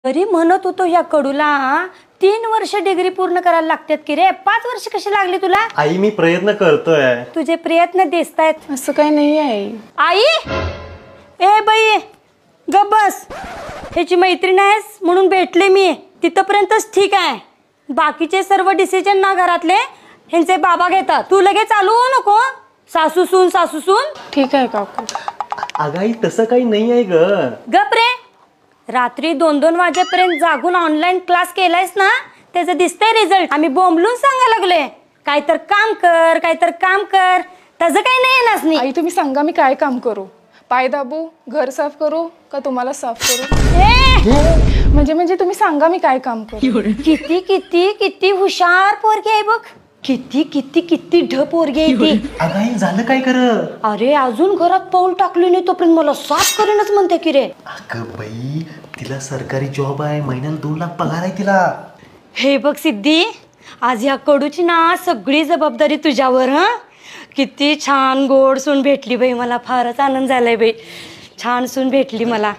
तरी म्हणत होतो या कडूला 3 वर्ष डिग्री पूर्ण करायला लागतात की रे, 5 वर्ष कशी लागली तुला? आई मी प्रयत्न करतोय. तुझे प्रयत्न दिसतायत. असं काही नाही आहे आई. ए बाई गप बस. ह्याची मैत्रीण आहेस म्हणून भेटले मी, तिथपर्यंतच ठीक आहे. बाकीचे सर्व डिसिजन ना घरातले ह्यांचे बाबा घेतात. तू लगेच चालू हो नको. सासू सून. ठीक आहे काकू. अगाई तसं काही नाही आहे ग. गप रे. रात्री 2-2 वाजेपर्यंत जागून ऑनलाईन क्लास केलायस ना, त्याचं दिसतंय रिझल्ट. आम्ही बोंबलून सांगायला लागलोय काय तर काम कर. त्याचं काही नाही नाच नाही. आई तुम्ही सांगा मी काय काम करू? पाय दाबू, घर साफ करू का तुम्हाला साफ करू? म्हणजे तुम्ही सांगा मी काय काम करू? किती हुशार पोरगी आहे बघ. किती ढ पोरगी आहे ती. अगाई झालं काय कर? अरे अजून घरात पाऊल टाकली नाही तोपर्यंत मला साफ करेनच म्हणते की रे. अगं बाई तिला सरकारी जॉब आहे, महिन्याला 2 लाख पगार आहे तिला. हे बघ सिद्धी, आज ह्या कडूची ना सगळी जबाबदारी तुझ्यावर. किती छान गोड सून भेटली बाई मला. फारच आनंद झालाय बाई. छान सून भेटली मला.